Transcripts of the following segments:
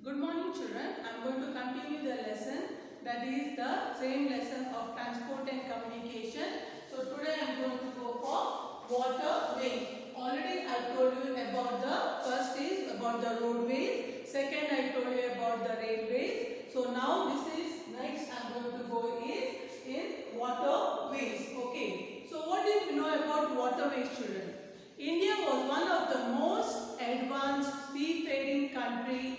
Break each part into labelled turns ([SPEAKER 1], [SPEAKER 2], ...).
[SPEAKER 1] Good morning children. I am going to continue the lesson, that is the same lesson of transport and communication. So today I am going to go for waterways. Already I told you about the first is about the roadways, second I told you about the railways. So now this is next I am going to go is in waterways. Okay. So what do you know about waterways children? India was one of the most advanced seafaring country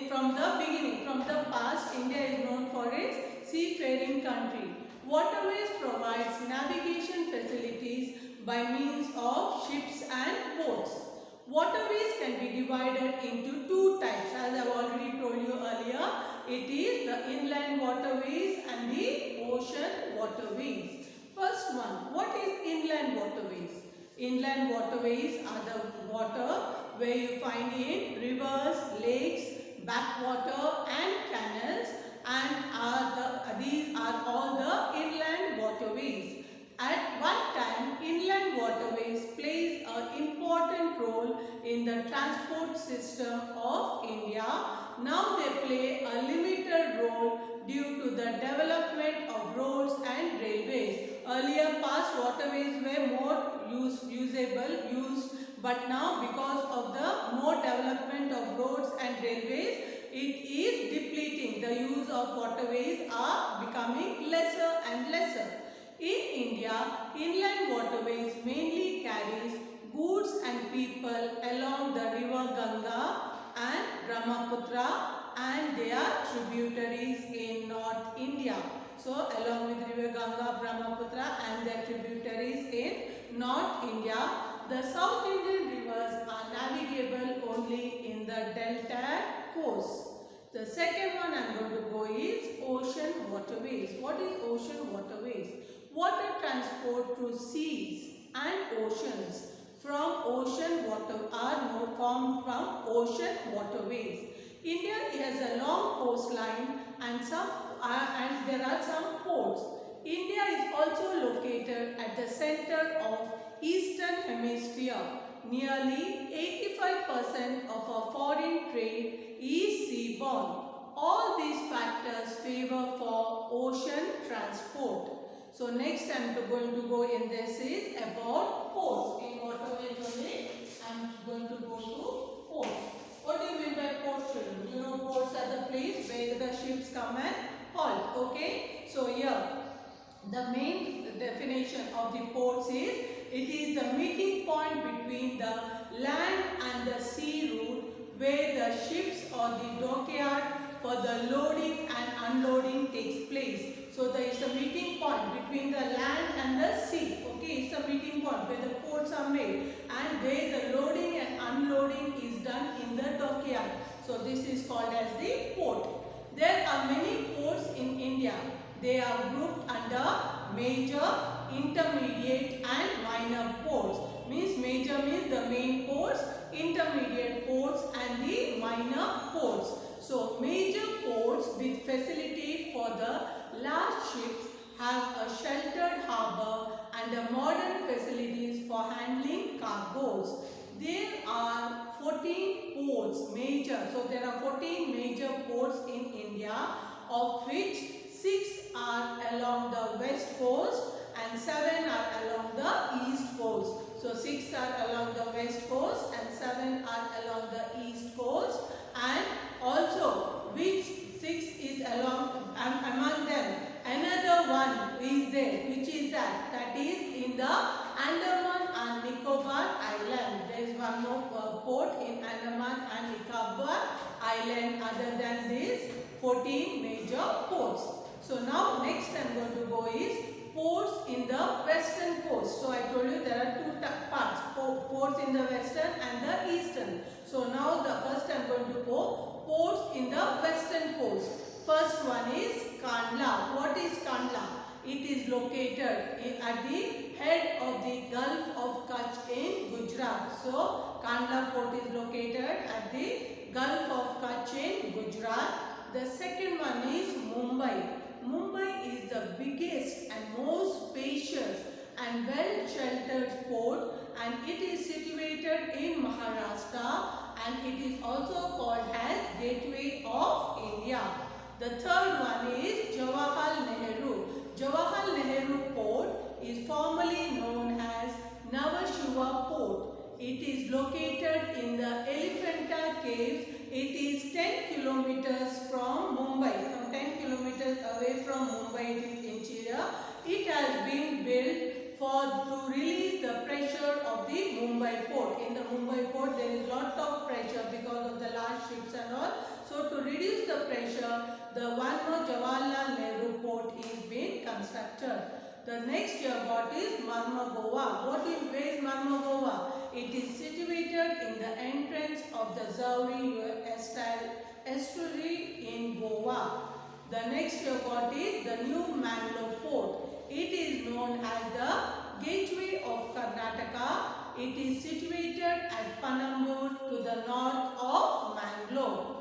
[SPEAKER 1] from the beginning. From the past, India is known for its seafaring country. Waterways provides navigation facilities by means of ships and boats. Waterways can be divided into two types. As I have already told you earlier, it is the inland waterways and the ocean waterways. First one, what is inland waterways? Inland waterways are the water where you find in rivers, lakes, backwater and canals, and these are all the inland waterways. At one time, inland waterways plays an important role in the transport system of India. Now they play a limited role due to the development of roads and railways. Earlier past, waterways were more used, but now because of the more development of roads and railways, it is depleting. The use of waterways are becoming lesser and lesser. In India, inland waterways mainly carries goods and people along the river Ganga and Brahmaputra and their tributaries in North India. So along with river Ganga, Brahmaputra and their tributaries in North India, the South Indian rivers are navigable only in the delta coast. The second one I am going to go is ocean waterways. What is ocean waterways? Water transport through seas and oceans from ocean water are formed from ocean waterways. India has a long coastline and there are some ports. India is also located at the center of Eastern Hemisphere. Nearly 85% of our foreign trade is seaborne. All these factors favor for ocean transport. So next I am going to go in this is about ports. In waterways only I am going to go to ports. What do you mean by ports children? You know ports are the place where the ships come and halt. Okay. So here the main definition of the ports is it is the meeting point between the land and the sea route where the ships or the dockyard for the loading and unloading takes place. So there is a meeting point between the land and the sea. Okay, it's a meeting point where the ports are made and where the loading and unloading is done in the dockyard. So this is called as the port. There are many ports in India. They are grouped under major, intermediate and minor ports. Means major means the main ports, intermediate ports and the minor ports. So major ports with facility for the large ships have a sheltered harbour and a modern facilities for handling cargoes. There are 14 ports major. So there are 14 major ports in India, of which 6 are along the west coast and 7 are along the east coast. So 6 are along the west coast and 7 are along the east coast, and also which 6 is among them. Another one is there, which is that is in the Andaman and Nicobar Island. There is one more port in Andaman and Nicobar Island other than these 14 major ports. So now next I am going to go is ports in the western coast. So I told you there are two parts, ports in the western and the eastern. So now the first I am going to go ports in the western coast. First one is Kandla. What is Kandla? It is located at the head of the Gulf of Kutch in Gujarat. So Kandla port is located at the Gulf of Kutch in Gujarat. The second one is Mumbai. Mumbai is the biggest and most spacious and well sheltered port, and it is situated in Maharashtra, and it is also called as Gateway of India. The third one is Jawaharlal Nehru. Jawaharlal Nehru Port is formerly known as Nhava Sheva Port. It is located in the Elephanta Caves. It is 10 kilometers from Mumbai. From 10 kilometers away from Mumbai, it is interior. It has been built to release the pressure of the Mumbai port. In the Mumbai port, there is lot of pressure because of the large ships and all. So to reduce the pressure, the one more Jawaharlal Nehru port is being constructed. The next you got is Mormugao. Where is Mormugao? It is situated in the entrance of the Zawri estuary in Goa. The next you got is the New Mangalore port. It is known as the Gateway of Karnataka. It is situated at Panambur to the north of Mangalore.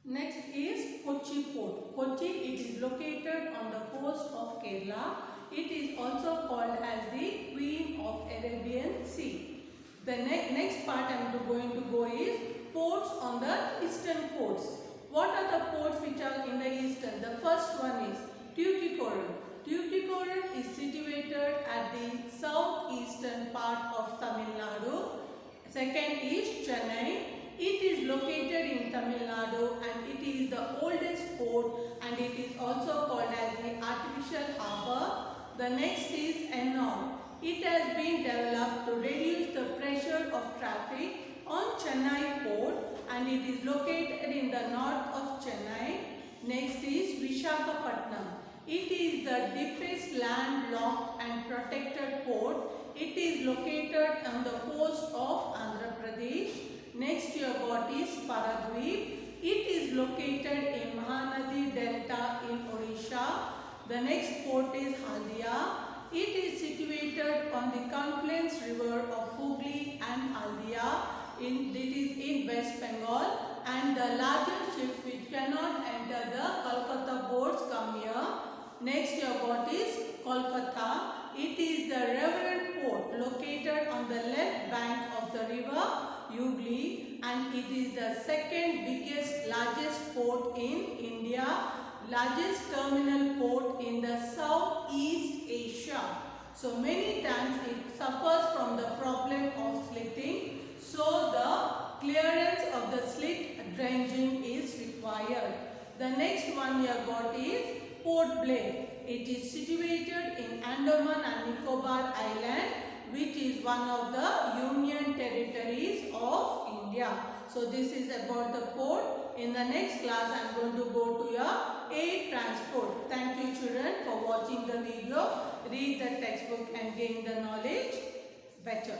[SPEAKER 1] Next is Kochi port. Kochi, it is located on the coast of Kerala. It is also called as the Queen of Arabian Sea. The next part I am going to go is ports on the eastern coast. What are the ports which are in the eastern? The first one is Tuticorin. Tuticorin is situated at the southeastern part of Tamil Nadu. Second is Chennai. It is located in Tamil Nadu and it is the oldest port and it is also called as the artificial harbour. The next is Ennore. It has been developed to reduce the pressure of traffic on Chennai port and it is located in the north of Chennai. Next is Visakhapatnam. It is the deepest landlocked and protected port. It is located on the coast of Andhra Pradesh. Next you got is Paradweep. It is located in Mahanadi Delta in Odisha. The next port is Haldia. It is situated on the confluence river of Hooghly and Haldia. It is in West Bengal and the largest ships which cannot enter the Kolkata ports come here. Next you got is Kolkata. It is the Reverend port located on the left bank of the river Hooghly and it is the second biggest largest port in India, largest terminal port in the Southeast Asia. So many times it suffers from the problem of slitting. So the clearance of the slit dredging is required. The next one you got is Port Blair. It is situated in Andaman and Nicobar Island, which is one of the Union territories of India. So this is about the port. In the next class I am going to go to your air transport. Thank you children for watching the video. Read the textbook and gain the knowledge better.